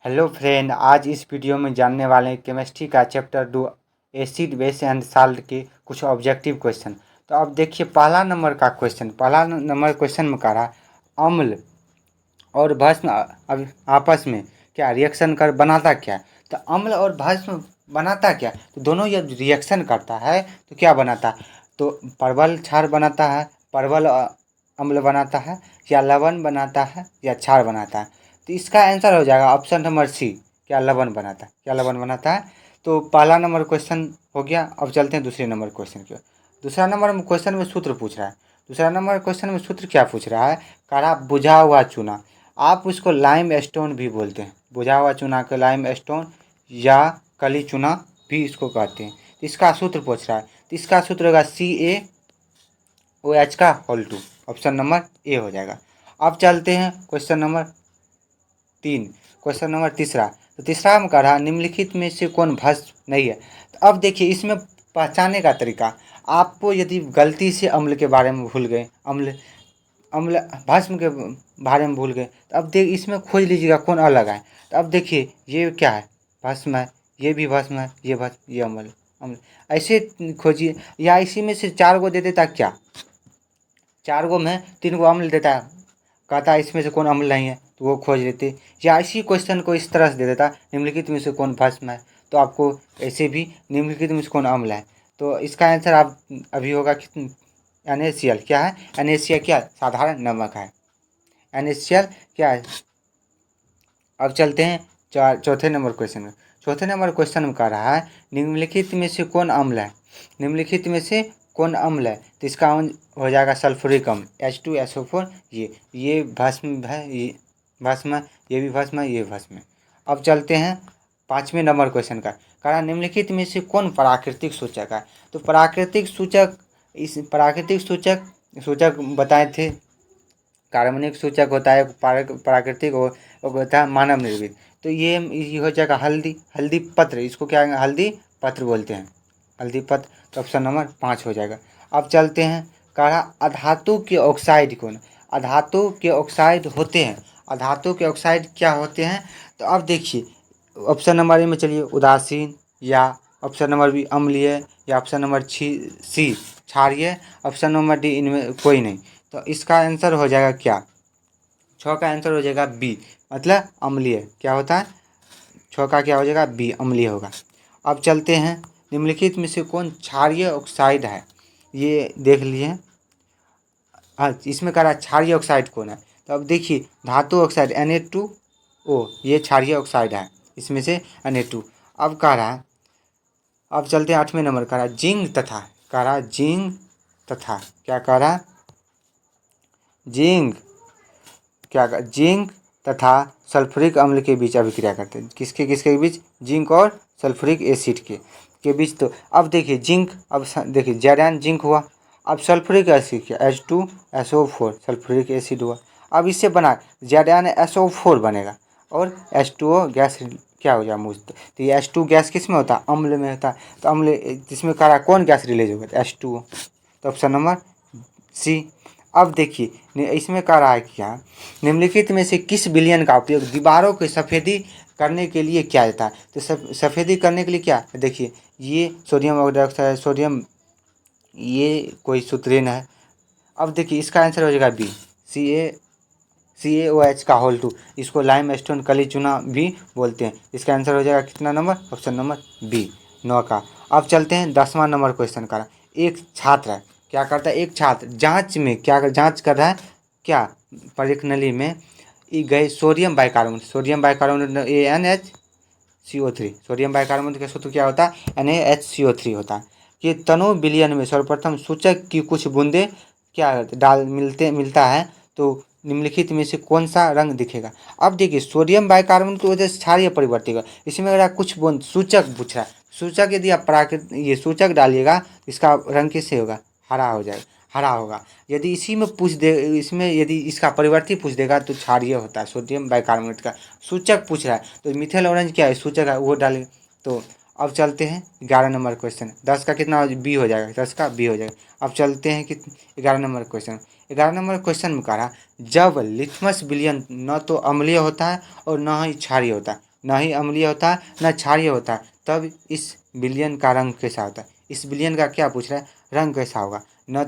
Hello friend, आज इस video में जानने वाले हैं केमिस्ट्री का chapter 2 acid base and salt के कुछ ऑब्जेक्टिव क्वेश्चन। तो अब देखिए पहला नंबर क्वेश्चन में कह रहा अम्ल और भस्म अब आपस में क्या रिएक्शन कर बनाता क्या। तो अम्ल और भस्म बनाता क्या, तो दोनों ये रिएक्शन करता है तो क्या बनाता है, तो परवल क्षार बनाता है, परवल अम्ल बनाता है, या लवण बनाता है, या क्षार बनाता है। तो इसका आंसर हो जाएगा ऑप्शन नंबर सी, क्या लवण बनाता है, क्या लवण बनाता है। तो पहला नंबर क्वेश्चन हो गया। अब चलते हैं दूसरे नंबर क्वेश्चन की। दूसरा नंबर क्वेश्चन में सूत्र पूछ रहा है। दूसरा नंबर क्वेश्चन में सूत्र क्या पूछ रहा है, कारा बुझा हुआ चूना, आप उसको लाइम स्टोन भी बोलते हैं, बुझा हुआ चूना को लाइम स्टोन या कली चूना भी इसको कहते हैं। तो इसका सूत्र पूछ रहा है, तो इसका सूत्र होगा CaOH का होल 2, ऑप्शन नंबर ए हो जाएगा। अब चलते हैं क्वेश्चन नंबर 3। क्वेश्चन नंबर तीसरा, तो तीसरा में कह रहा निम्नलिखित में से कौन भस्म नहीं है। तो अब देखिए इसमें पहचानने का तरीका, आपको यदि गलती से अम्ल के बारे में भूल गए, अम्ल अम्ल भस्म के बारे में भूल गए, तो अब देख इसमें खोज लीजिएगा कौन अलग है। तो अब देखिए ये क्या है, भस्म है, ये भी भस्म है, ये भस्म, ये अम्ल अम्ल ऐसे खोजिए। या इसी में से 4 गो दे देता क्या, 4 गो में 3 गो अम्ल देता, कहता है इसमें से कौन अम्ल नहीं है, तो वो खोज लेते। या इसी क्वेश्चन को इस तरह से दे देता निम्नलिखित में से कौन भस्म है, तो आपको ऐसे भी निम्नलिखित में से कौन अम्ल है। तो इसका आंसर आप अभी होगा कि NaCl क्या है, NaCl क्या साधारण नमक है, NaCl क्या है। अब चलते हैं चौथे नंबर क्वेश्चन में। चौथे नंबर क्वेश्चन में कह रहा है निम्नलिखित में से कौन अम्ल है, निम्नलिखित में से कौन अम्ल है। तो इसका हो जाएगा सल्फ्यूरिक अम्ल H2SO4। ये भस्म है, ये भस्म है, ये भी भस्म है, ये भस्म है। अब चलते हैं पाँचवें नंबर क्वेश्चन का, कह रहा निम्नलिखित में से कौन प्राकृतिक सूचक है। तो प्राकृतिक सूचक, इस प्राकृतिक सूचक बताए थे, कार्बनिक सूचक होता है प्राकृतिक और होता है मानव निर्मित। तो ये हो जाएगा हल्दी पत्र, इसको क्या हल्दी पत्र बोलते हैं, हल्दी पत्र। तो ऑप्शन नंबर 5 हो जाएगा। अब चलते हैं, कहा अधातु के ऑक्साइड कौन, अधातु के ऑक्साइड होते हैं, अधातु के ऑक्साइड क्या होते हैं। तो अब देखिए ऑप्शन नंबर ए में चलिए उदासीन, या ऑप्शन नंबर बी अम्लीय, या ऑप्शन नंबर सी क्षारीय, ऑप्शन नंबर डी इनमें कोई नहीं। तो इसका आंसर हो जाएगा क्या, 6 का आंसर हो जाएगा बी, मतलब अम्लीय। क्या होता है, 6 का क्या हो जाएगा, बी अम्लीय होगा। अब चलते हैं निम्नलिखित में से कौन क्षारीय ऑक्साइड है, ये देख लिए। हाँ, इसमें कह रहा है क्षारीय ऑक्साइड कौन है। तो अब देखिए धातु ऑक्साइड Na2O, ये क्षारीय ऑक्साइड है, इसमें से Na2। अब कह रहा है, अब चलते हैं 8वें नंबर, कह रहा है जिंक तथा, कह रहा है जिंक तथा, क्या कह रहा है, जिंक, क्या जिंक तथा सल्फ्यूरिक अम्ल के बीच अभिक्रिया करते हैं। किसके किसके बीच, जिंक और सल्फ्यूरिक एसिड के बीच। तो अब देखिए जिंक, अब देखिए ज़ेरैन जिंक हुआ, अब सल्फ्यूरिक एसिड क्या H2SO4 सल्फ्यूरिक एसिड हुआ। अब इससे बना ZnSO4 बनेगा और H2O गैस क्या हो जाए मुझ। तो ये H2 गैस किस में होता है, अम्ल में होता है। तो अम्ल जिसमें कह रहा कौन गैस रिलीज होगा, H2O। तो ऑप्शन नंबर सी। अब देखिए इसमें कह रहा है क्या, निम्नलिखित में से किस विलयन का उपयोग दीवारों की सफ़ेदी करने के लिए किया जाता है। तो सफ़ेदी करने के लिए क्या, देखिए ये सोडियम डाइऑक्साइड, सोडियम, ये कोई सूत्रीन है। अब देखिए इसका आंसर हो जाएगा बी, CaOH का होल 2, इसको लाइम स्टोन कली चूना भी बोलते हैं। इसका आंसर हो जाएगा कितना नंबर, ऑप्शन नंबर बी, 9 का। अब चलते हैं 10वां नंबर क्वेश्चन का। एक छात्र है, क्या करता है, एक छात्र जांच में क्या जांच कर रहा है, क्या परीक्षा नली में गए sodium bicarbonate, sodium bicarbonate NaCO3, sodium bicarbonate का सूत्र क्या होता है, NaHCO3 होता है। कि तनु विलयन में सर्वप्रथम सूचक की कुछ बूंदे क्या मिलता है, तो निम्नलिखित में से कौन सा रंग दिखेगा। अब देखिए सोडियम बाइकार्बोनेट की वजह से क्षारीय परिवर्तित होगा, इसमें अगर कुछ बूंद सूचक पूछ रहा है, सूचक यदि आप ये सूचक डालिएगा इसका रंग किससे होगा, हरा हो जाएगा, हरा होगा। यदि इसी में पूछ दे, इसमें यदि इसका परिवर्ती पूछ देगा तो क्षारीय होता है, सोडियम बाइकार्बोनेट का सूचक पूछ रहा है। तो मिथाइल ऑरेंज क्या है, सूचक है, वो डालेंगे। तो अब चलते हैं 11 नंबर क्वेश्चन, 10 का कितना बी हो जाएगा, 10 का बी हो जाएगा। अब चलते हैं कि 11 नंबर क्वेश्चन। 11 नंबर क्वेश्चन में कह रहा जब लिथमस विलयन न तो अम्लीय होता है और न ही क्षारीय होता है, ना ही अम्लीय होता है ना क्षारीय होता है, तब इस विलयन का रंग कैसा होता है? इस विलयन का क्या पूछ रहा है, रंग कैसा होगा? न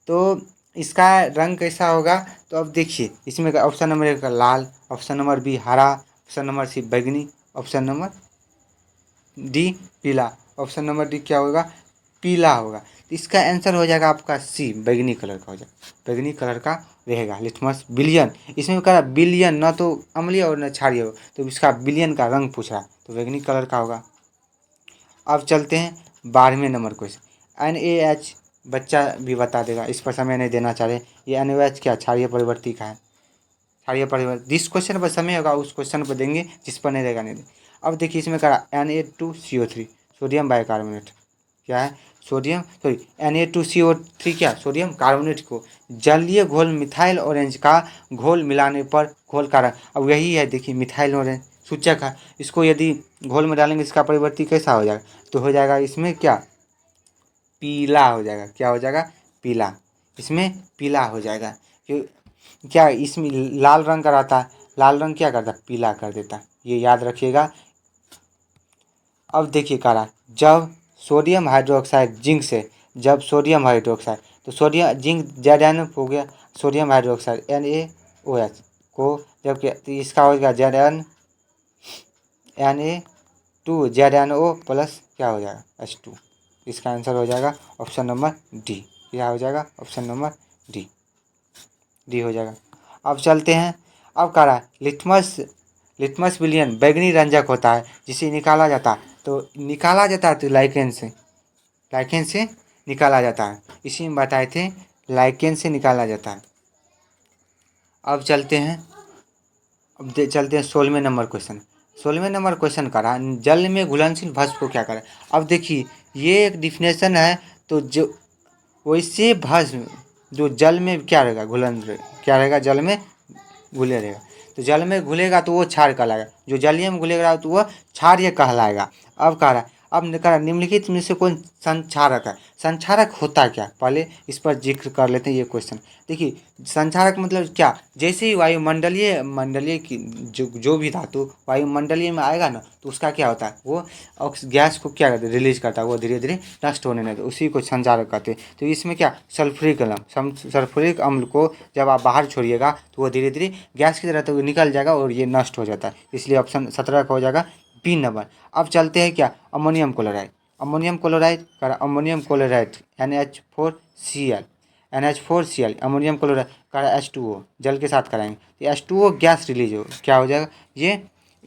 तो इसका रंग कैसा होगा? तो अब देखिए इसमें ऑप्शन नंबर 1 लाल, ऑप्शन नंबर बी हरा, ऑप्शन नंबर सी बैगनी, ऑप्शन नंबर डी पीला, ऑप्शन नंबर डी क्या होगा? पीला होगा। तो इसका आंसर हो जाएगा आपका सी, बैगनी कलर का हो जाएगा, बैगनी कलर का रहेगा लिटमस विलियन। इसमें कह रहा बिलियन, ना तो अम्लीय और न क्षारीय हो, तो इसका विलियन का रंग पूछ रहा है, तो बैगनी कलर का होगा। अब चलते हैं 12वें नंबर क्वेश्चन। NaH बच्चा भी बता देगा, इस पर समय नहीं देना चाह रहे। ये NaOH क्या क्षारीय परिवर्ती का है, क्षारीय परिवर्ती। जिस क्वेश्चन पर समय होगा उस क्वेश्चन पर देंगे, जिस पर नहीं देगा नहीं देंगे। अब देखिए इसमें कहा Na2CO3 सोडियम बाइकार्बोनेट क्या है? सोडियम सॉरी Na2CO3 क्या? सोडियम कार्बोनेट को जलीय घोल मिथाइल ऑरेंज का घोल मिलाने पर घोल का रंग, अब यही है देखिए मिथाइल ऑरेंज सूचक है, इसको यदि घोल में डालेंगे इसका परिवर्ती कैसा हो जाएगा? तो हो जाएगा इसमें क्या? पीला हो जाएगा। क्या हो जाएगा? पीला। इसमें पीला हो जाएगा। क्या इसमें लाल रंग का रहता है, लाल रंग क्या करता है? पीला कर देता है, ये याद रखिएगा। अब देखिए कह रहा जब सोडियम हाइड्रोक्साइड जिंक से, जब सोडियम हाइड्रोक्साइड, तो सोडियम जिंक Zn हो गया, सोडियम हाइड्रोक्साइड NaOH को जब तो इसका हो गया Na2ZnO प्लस क्या हो जाएगा? H2। इसका आंसर हो जाएगा ऑप्शन नंबर डी। क्या हो जाएगा? ऑप्शन नंबर डी हो जाएगा। अब चलते हैं। अब कह रहा है लिटमस विलियन बैगनी रंजक होता है जिसे निकाला जाता है, तो निकाला जाता है तो लाइकेन से निकाला जाता है। इसी में बताए थे, लाइकेन से निकाला जाता है। अब चलते हैं 16वें नंबर क्वेश्चन। 16वें नंबर क्वेश्चन का रहा जल में घुलनशील भस्म को क्या करें? अब देखिए ये एक डिफिनेशन है, तो जो वैसे भस्म जो जल में क्या रहेगा? क्या रहेगा? जल में घुले रहेगा। तो जल में घुलेगा तो वो क्षार कहलाएगा, जो जलीय में घुलेगा तो वो क्षारीय कहलाएगा। अब कह रहा है अब कह रहा निम्नलिखित में से कौन संक्षारक है? संक्षारक होता क्या, पहले इस पर जिक्र कर लेते हैं। ये क्वेश्चन देखिए, संक्षारक मतलब क्या? जैसे ही वायुमंडलीय की जो भी धातु वायुमंडलीय में आएगा ना, तो उसका क्या होता है? वो गैस को क्या करते हैं? रिलीज करता है, वो धीरे धीरे नष्ट होने लगता है, उसी को संचारक कहते हैं। तो इसमें क्या सल्फ्यूरिक अम्ल को जब आप बाहर छोड़िएगा तो वो धीरे धीरे गैस की तरह तो निकल जाएगा और ये नष्ट हो जाता है, इसलिए ऑप्शन 17 का हो जाएगा बी नंबर। अब चलते हैं क्या? Ammonium chloride. Ammonium chloride NH4Cl ammonium chloride का H2O जल के साथ कराएंगे तो H2O गैस रिलीज हो, क्या हो जाएगा? ये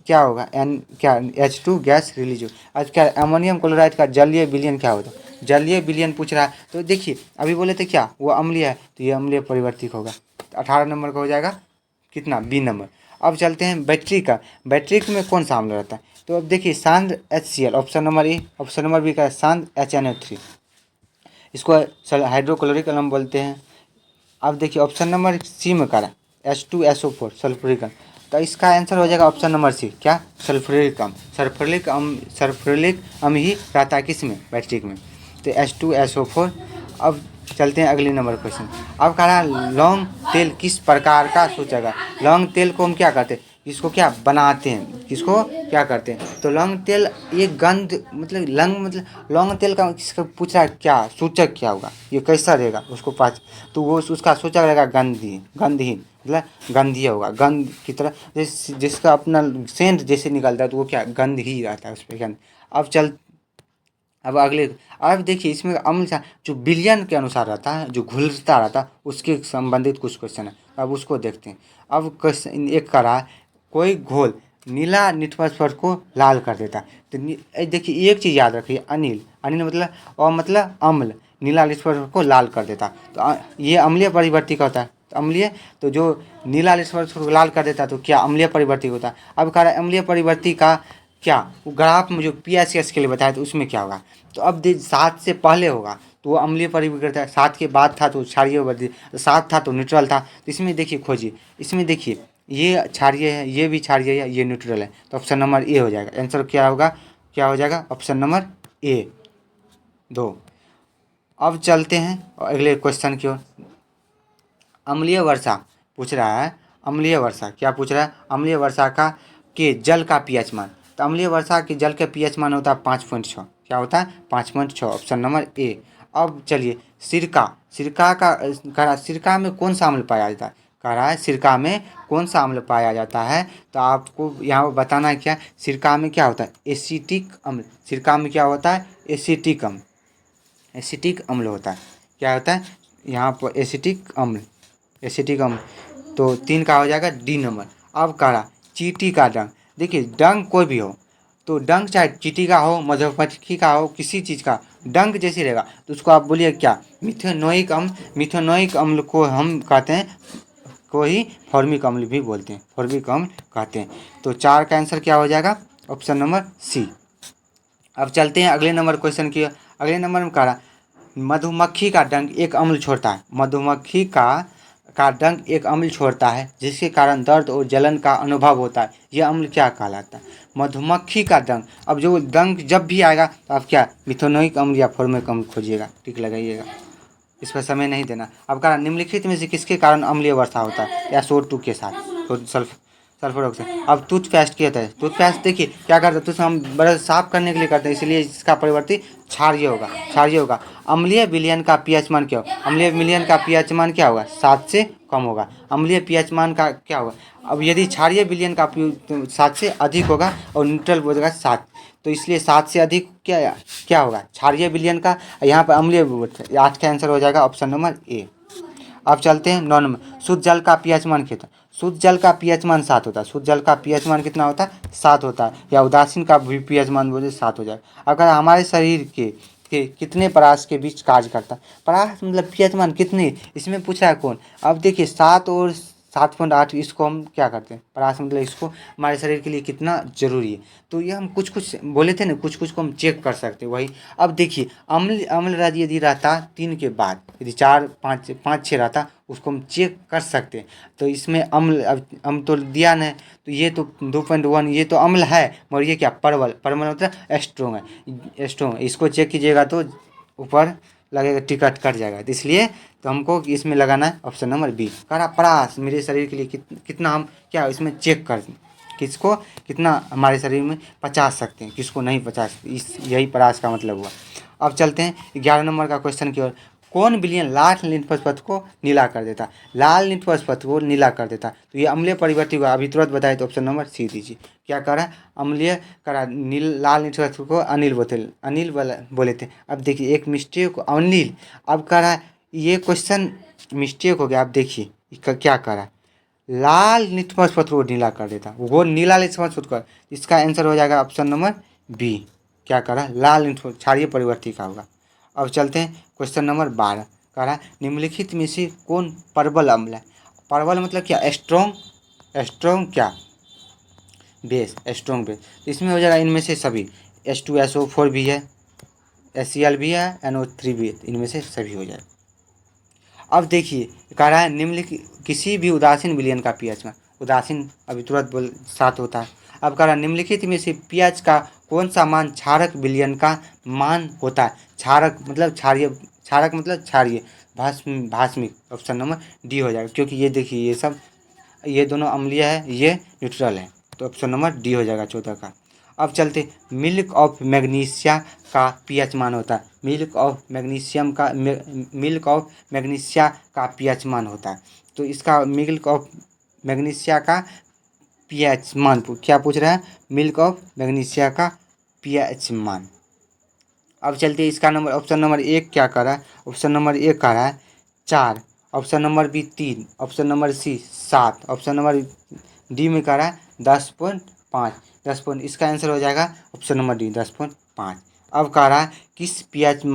क्या होगा? H2 गैस रिलीज हो। आज क्या अमोनियम क्लोराइड का जलीय विलयन क्या होता है? जलीय विलयन पूछ रहा है, तो देखिए अभी बोले थे क्या वो अम्लीय है, तो ये अम्लीय परिवर्तिक होगा। 18 नंबर का हो जाएगा कितना? B number. अब चलते हैं बैटरी में कौन सा अम्ल रहता है? तो अब देखिए सांद्र HCl option number A, option number B का सांद्र HNO3, इसको हाइड्रोक्लोरिक अम्ल बोलते हैं। अब देखिए ऑप्शन नंबर सी में करा H2SO4 सल्फ्यूरिक अम्ल, तो इसका आंसर हो जाएगा ऑप्शन नंबर सी, क्या? सल्फ्यूरिक अम्ल। सल्फ्यूरिक अम्ल ही रहता है किस में? बैटरी में, तो H2SO4। अब चलते हैं अगले नंबर क्वेश्चन। अब कह रहा है लौंग तेल किस प्रकार का सूचक है? लौंग तेल को हम क्या करते हैं? इसको क्या बनाते हैं? किसको क्या करते हैं? तो लौंग तेल ये गंध मतलब लौंग तेल का किसका पूछ रहा है? क्या सूचक क्या होगा? ये कैसा रहेगा उसको पास? तो वो उसका सूचक रहेगा गंधहीन मतलब गंधीय होगा, गंध की तरह जिसका अपना सेंट जैसे निकलता है तो वो क्या गंध ही रहता है उस पर गंध। अब देखिए इसमें अम्ल जो विलयन के अनुसार रहता है, जो घुलता रहता है, उसके संबंधित कुछ क्वेश्चन है, अब उसको देखते हैं। अब क्वेश्चन एक का रहा कोई घोल नीला लिटमस को लाल कर देता है, तो देखिए एक चीज़ याद रखिए, अनिल मतलब अम्ल नीला लिटमस को लाल कर देता, तो ये अम्लीय परिवर्ती का होता है। तो अम्लीय, तो जो नीला लिटमस को लाल कर देता है तो क्या अम्लीय परिवर्ती होता है। अब कह रहा है अम्लीय परिवर्ती का क्या वो ग्राफ में जो PSS के लिए बताया तो उसमें क्या होगा? तो अब 7 से पहले होगा तो वो अम्लीय परिवर्ती है, 7 के बाद था तो क्षारीय परिवर्ती, तो 7 था तो न्यूट्रल था। तो इसमें देखिए खोजिए, इसमें देखिए ये क्षारीय है, ये भी क्षारीय है, ये न्यूट्रल है, तो ऑप्शन नंबर ए हो जाएगा। आंसर क्या होगा? क्या हो जाएगा? ऑप्शन नंबर ए 2। अब चलते हैं अगले क्वेश्चन की ओर। अम्लीय वर्षा पूछ रहा है, अम्लीय वर्षा क्या पूछ रहा है? अम्लीय वर्षा का के जल का पीएच मान। तो अम्लीय वर्षा के जल का पीएच मान होता है 5.6। क्या होता है? 5.6, ऑप्शन नंबर ए। अब चलिए सिरका में कौन सा अम्ल पाया जाता है? कह रहा है सिरका में कौन सा अम्ल पाया जाता है? तो आपको यहाँ बताना है क्या सिरका में क्या होता है? एसिटिक अम्ल। सिरका में क्या होता है? एसिटिक अम्ल। एसिटिक अम्ल होता है। क्या होता है यहाँ पर? एसिटिक अम्ल। एसिटिक अम्ल। तो 3 का हो जाएगा डी नंबर। अब कह रहा चींटी का डंक। देखिए डंक कोई भी हो, तो डंक चाहे चींटी का हो, मधुमक्खी का हो, किसी चीज़ का डंक जैसे रहेगा तो उसको आप बोलिए क्या? मिथेनोइक अम्ल। मिथेनोइक अम्ल को हम कहते हैं, को ही फॉर्मिक अम्ल भी बोलते हैं, फॉर्मिक अम्ल कहते हैं। तो 4 का आंसर क्या हो जाएगा? Option number C. अब चलते हैं अगले नंबर क्वेश्चन की। अगले नंबर में कह रहा मधुमक्खी का डंक एक अम्ल छोड़ता है। मधुमक्खी का डंक एक अम्ल छोड़ता है जिसके कारण दर्द और जलन का अनुभव होता है। यह अम्ल क्या कहलाता है? मधुमक्खी का डंक। अब जो डंक जब भी आएगा तो आप क्या मिथेनोइक अम्ल या फॉर्मिक अम्ल खोजिएगा, टिक लगाइएगा, इस पर समय नहीं देना। अब कहा निम्नलिखित में से किसके कारण अम्लीय वर्षा होता है? या SO2 के साथ, तो सल्फर ऑक्साइड। अब टूथपेस्ट क्या होता है? टूथपेस्ट देखिए क्या करता है, टूथ हम ब्रश साफ करने के लिए करते हैं, इसलिए इसका परिवर्ती क्षारीय होगा, क्षारीय होगा। अम्लीय विलयन का पीएच मान क्या होगा? अम्लीय विलयन का पीएच मान क्या होगा? 7 से कम होगा। अम्लीय पीएच मान का क्या होगा? अब यदि क्षारीय विलयन का 7 से अधिक होगा और न्यूट्रल बोलेगा 7, तो इसलिए 7 से अधिक क्या होगा? क्षारीय विलयन का। यहाँ पर अम्लीय 8 का आंसर हो जाएगा ऑप्शन नंबर ए। अब चलते हैं 9 नंबर। शुद्ध जल का पीएच मान कितना? शुद्ध जल का पीएच मान 7 होता है। शुद्ध जल का पीएच मान कितना होता है? 7 होता है। या उदासीन का भी पीएच मान बोले 7 हो जाएगा। अगर हमारे शरीर के कितने परास के बीच कार्य करता है? परास मतलब पीएच मान कितने, इसमें पूछा है कौन? अब देखिए 7 और 7.8, इसको हम क्या करते हैं? परास मतलब इसको हमारे शरीर के लिए कितना जरूरी है। तो ये हम कुछ कुछ बोले थे ना, कुछ कुछ को हम चेक कर सकते हैं वही। अब देखिए अम्ल यदि रहता 3 के बाद, यदि 4 5 5 6 रहता, उसको हम चेक कर सकते हैं। तो इसमें अम्ल अब हम तो दिया नहीं, तो ये तो 2.1 ये तो अम्ल है, मगर ये क्या परवल मतलब स्ट्रोंग है, स्ट्रोंग। इसको चेक कीजिएगा तो ऊपर लगेगा टिकट कट जाएगा, तो इसलिए तो हमको इसमें लगाना है ऑप्शन नंबर बी। करा परास मेरे शरीर के लिए कितना हम क्या इसमें चेक कर किसको कितना हमारे शरीर में पचा सकते हैं, किसको नहीं पचा सकते, इस यही परास का मतलब हुआ। अब चलते हैं 11 नंबर का क्वेश्चन की ओर। कौन विलयन लाल लिम्फोस पथ को नीला कर देता? लाल लिम्फोस पथ को नीला कर देता, तो ये अम्लीय परिवर्ती हुआ। अभी तुरंत बताए तो ऑप्शन नंबर सी दीजिए। क्या करा? अम्लीय करा लाल लिम्फोस पथ को अनिल बोले थे। अब देखिए एक मिस्टेक अनिल। अब करा ये क्वेश्चन मिस्टेक हो गया। आप देखिए क्या करा, लाल लिटमस पत्र को नीला कर देता, वो नीला लिटमस पत्र कर, इसका आंसर हो जाएगा ऑप्शन नंबर बी। क्या करा? लाल लिटमस क्षारीय परिवर्ती का होगा। अब चलते हैं क्वेश्चन नंबर 12। कह रहा निम्नलिखित में से कौन परबल अम्ल है? परबल मतलब क्या? स्ट्रोंग क्या? Base, strong base. इसमें हो जाएगा इनमें से सभी। H2SO4 भी है, HCl भी है, NO3 भी है, इनमें से सभी हो जाएगा। अब देखिए कह रहा है निम्नलिखित किसी भी उदासीन विलयन का पीएच मान, उदासीन अभी तुरंत बोल 7 होता है। अब कह रहा है निम्नलिखित में से पीएच का कौन सा मान क्षारक विलयन का मान होता है? क्षारक मतलब क्षारीय, क्षारक मतलब क्षारीय, भास्मिक, ऑप्शन नंबर डी हो जाएगा। क्योंकि ये देखिए ये दोनों अम्लीय है, ये न्यूट्रल है, तो ऑप्शन नंबर डी हो जाएगा 14 का। अब चलते मिल्क ऑफ मैग्नीशिया का पीएच मान होता है। मिल्क ऑफ मैग्नीशिया का पीएच मान होता है। तो इसका मिल्क ऑफ मैग्नीशिया का पीएच मान क्या पूछ रहा है? मिल्क ऑफ मैग्नीशिया का पीएच मान। अब चलते इसका नंबर ऑप्शन नंबर 1 क्या कर रहा है? ऑप्शन नंबर 1 कह रहा है 4, option number B 3, option number C 7, option number D में कह रहा है 10.5। 10 इसका आंसर हो जाएगा ऑप्शन नंबर डी 10.5। अब कह रहा है किस पीएच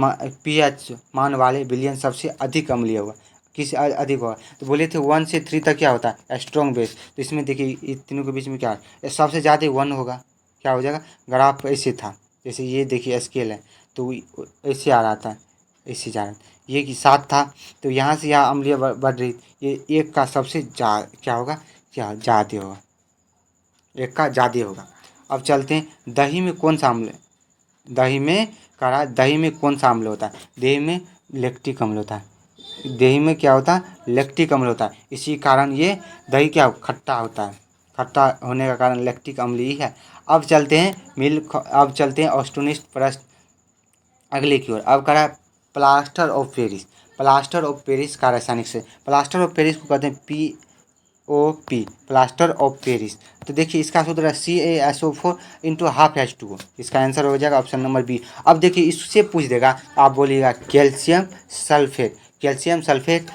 मान वाले विलयन सबसे अधिक अम्लीय होगा? किस अधिक होगा? तो बोले थे 1 से 3 तक क्या होता है? Strong base. तो इसमें देखिए इन तीनों के बीच में क्या है? सबसे ज़्यादा 1 होगा। क्या हो जाएगा? ग्राफ ऐसे था, जैसे ये देखिए स्केल है, तो ऐसे आ रहा था, ऐसे जा रहा था, ये कि 7 था, तो यहाँ से यहाँ अम्लीय बढ़ रही, ये 1 का सबसे क्या होगा? क्या ज़्यादा होगा, 1 का ज़्यादा होगा। अब चलते हैं दही में कौन सा अम्ल है? दही में कह रहा है दही में कौन सा अम्ल होता है? दही में लैक्टिक अम्ल होता है। दही में क्या होता है? लैक्टिक अम्ल होता है। इसी कारण ये दही क्या खट्टा होता है, खट्टा होने का कारण लैक्टिक अम्ल ही है। अब चलते हैं ऑस्टोनिस्ट प्रश्न अगले की ओर। अब करा plaster of Paris. Plaster of Paris का रासायनिक से, प्लास्टर ऑफ पेरिस को कहते हैं POP, प्लास्टर ऑफ पेरिस। तो देखिए इसका सूत्र है CaSO4 इंटू हाफ H2O। इसका आंसर हो जाएगा ऑप्शन नंबर बी। अब देखिए इससे पूछ देगा, आप बोलिएगा कैल्शियम सल्फेट। कैल्शियम सल्फेट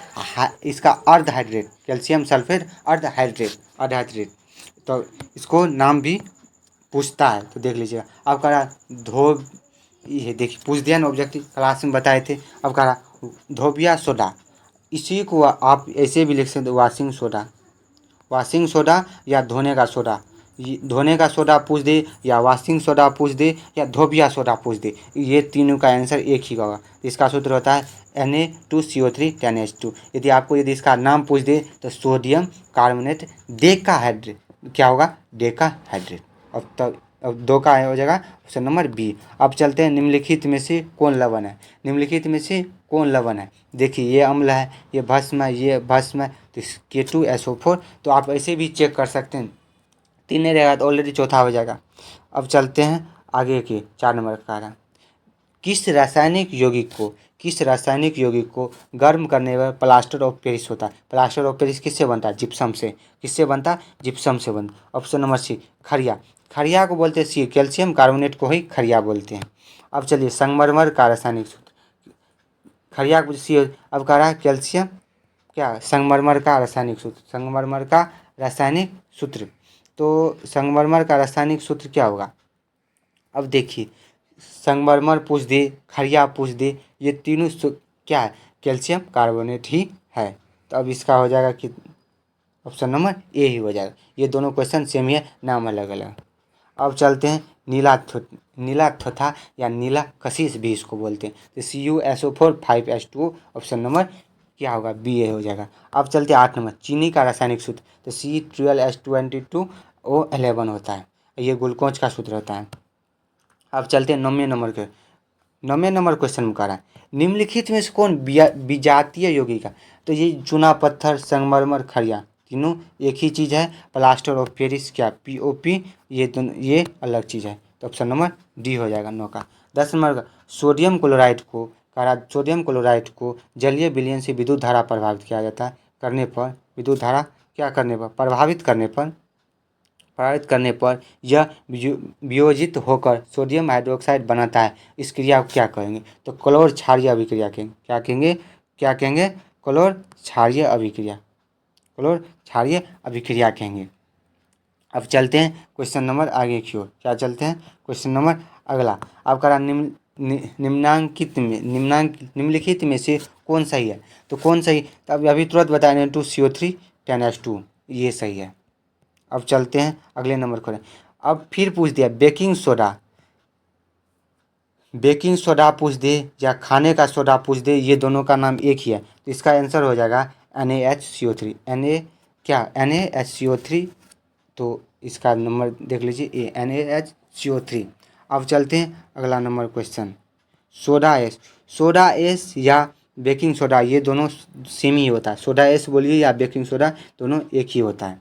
इसका अर्ध हाइड्रेट, कैल्शियम सल्फेट अर्ध हाइड्रेट, तो इसको नाम भी पूछता है, तो देख लीजिएगा। अब कह रहा ये देखिए पूछ दिया ना, ऑब्जेक्टिव क्लास में बताए थे। अब कह रहा धोबिया सोडा, इसी को आप ऐसे भी लिख सकते वाशिंग सोडा, वाशिंग सोडा या धोने का सोडा। धोने का सोडा पूछ दे या वाशिंग सोडा पूछ दे या धोबिया सोडा पूछ दे, ये तीनों का आंसर एक ही होगा। इसका सूत्र होता है Na2CO3 10H2। यदि इसका नाम पूछ दे तो सोडियम कार्बोनेट डेकाहाइड्रेट, क्या होगा, डेकाहाइड्रेट। अब दो का हो जाएगा ऑप्शन नंबर बी। अब चलते हैं निम्नलिखित में से कौन लवण है। निम्नलिखित में से कौन लवण है, देखिए ये अम्ल है, ये भस्म है, ये भस्म है, तो K2SO4। तो आप ऐसे भी चेक कर सकते हैं, तीन नहीं रहेगा तो ऑलरेडी चौथा हो जाएगा। अब चलते हैं आगे के 4 नंबर का कारण। किस रासायनिक यौगिक को गर्म करने पर प्लास्टर ऑफ पेरिस होता है। प्लास्टर ऑफ पेरिस किससे बनता है, जिप्सम से। किससे बनता है, जिप्सम से बनता। ऑप्शन नंबर सी खड़िया, खड़िया को बोलते हैं सी, कैल्शियम कार्बोनेट को ही खड़िया बोलते हैं। अब चलिए संगमरमर का रासायनिक सूत्र, खड़िया को सी। अब कह रहा है कैल्शियम क्या, संगमरमर का रासायनिक सूत्र, संगमरमर का रासायनिक सूत्र। तो संगमरमर का रासायनिक सूत्र क्या होगा। अब देखिए संगमरमर पूछ दे, खड़िया पूछ दे, ये तीनों क्या है, कैल्शियम कार्बोनेट ही है। तो अब इसका हो जाएगा कि ऑप्शन नंबर ए ही हो जाएगा। ये दोनों क्वेश्चन सेम ही है, नाम अलग अलग। अब चलते हैं नीला थोथा या नीला कशिश भी इसको बोलते हैं। तो CuSO4 5H2O, ऑप्शन नंबर क्या होगा, बी ए हो जाएगा। अब चलते हैं 8 नंबर, चीनी का रासायनिक सूत्र। तो C12H22O11 होता है, ये ग्लूकोज का सूत्र होता है। अब चलते हैं 9वें नंबर क्वेश्चन में कह रहा है निम्नलिखित में से कौन विजातीय यौगिक है। तो ये चूना पत्थर, संगमरमर, खड़िया तीनों एक ही चीज़ है। प्लास्टर ऑफ पेरिस क्या, POP, ये दोनों ये अलग चीज़ है। तो ऑप्शन नंबर डी हो जाएगा 9 का। 10 नंबर का सोडियम क्लोराइड को सोडियम क्लोराइड को जलीय विलयन से विद्युत धारा प्रभावित किया जाता है, करने पर विद्युत धारा क्या करने पर, प्रभावित करने पर यह वियोजित होकर सोडियम हाइड्रोक्साइड बनाता है। इस क्रिया को क्या कहेंगे, तो क्लोर क्षारीय अभिक्रिया कहेंगे। क्या कहेंगे, क्लोर क्षारीय अभिक्रिया कहेंगे। अब चलते हैं क्वेश्चन नंबर आगे की ओर। क्या चलते हैं क्वेश्चन नंबर अगला। अब करा निम्नलिखित में से कौन सही है। तो कौन सही, तो अभी तुरंत बताए Na2CO3 10H2, ये सही है। अब चलते हैं अगले नंबर को। अब फिर पूछ दिया बेकिंग सोडा पूछ दे या खाने का सोडा पूछ दे, ये दोनों का नाम एक ही है। तो इसका आंसर हो जाएगा NaHCO3। NaHCO3, तो इसका नंबर देख लीजिए ए, NaHCO3। अब चलते हैं अगला नंबर क्वेश्चन। सोडा एस या बेकिंग सोडा, ये दोनों सेम ही होता है। सोडा एस बोलिए या बेकिंग सोडा, दोनों एक ही होता है।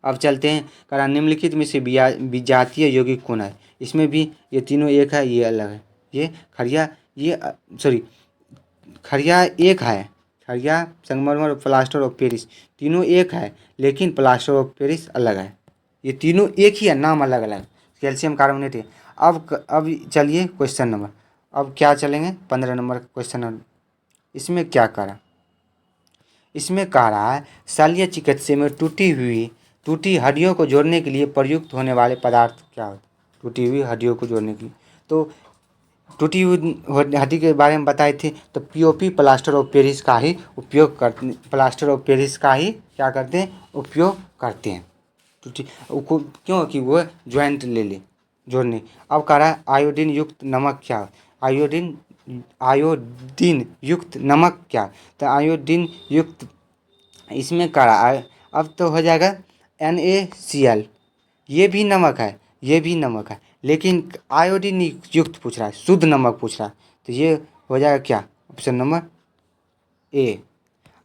अब चलते हैं करा निम्नलिखित में से विजातीय यौगिक कौन है। इसमें भी ये तीनों एक है, ये अलग है। ये खड़िया खड़िया एक है, खड़िया, संगमरमर, प्लास्टर ऑफ पेरिस तीनों एक है, लेकिन प्लास्टर ऑफ पेरिस अलग है। ये तीनों एक ही है, नाम अलग अलग, कैल्शियम कार्बोनेट है। अब चलिए क्वेश्चन नंबर, अब क्या चलेंगे 15 नंबर क्वेश्चन। इसमें क्या करा, इसमें कह रहा है शल्य चिकित्सा में टूटी हड्डियों को जोड़ने के लिए प्रयुक्त होने वाले पदार्थ क्या होते हैं। टूटी हुई हड्डियों को जोड़ने के लिए, तो टूटी हुई हड्डी के बारे में बताए थे। तो POP प्लास्टर ऑफ पेरिस का ही उपयोग करते, प्लास्टर ऑफ पेरिस का ही क्या करते हैं, उपयोग करते हैं टूटी, क्योंकि वो ज्वाइंट ले जोड़ने। अब कह रहा है आयोडीन युक्त नमक क्या, आयोडीन युक्त नमक क्या। तो आयोडीन युक्त, इसमें कह रहा है, अब तो हो जाएगा NaCl, ये भी नमक है, लेकिन आयोडीन युक्त पूछ रहा है, शुद्ध नमक पूछ रहा है। तो ये हो जाएगा क्या, ऑप्शन नंबर ए।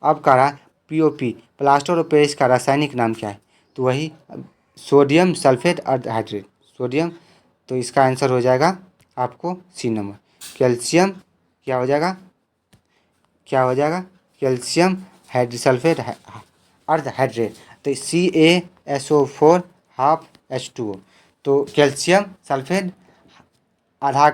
अब कह रहा है POP प्लास्टर ऑफ पेरिस का रासायनिक नाम क्या है। तो वही सोडियम सल्फेट अर्ध हाइड्रेट, सोडियम, तो इसका आंसर हो जाएगा आपको सी नंबर। कैल्शियम क्या हो जाएगा, क्या हो जाएगा, कैल्शियम हाइड्रोसल्फेट अर्ध हाइड्रेट, तो CaSO4 हाफ H2O, तो कैल्शियम सल्फेट आधा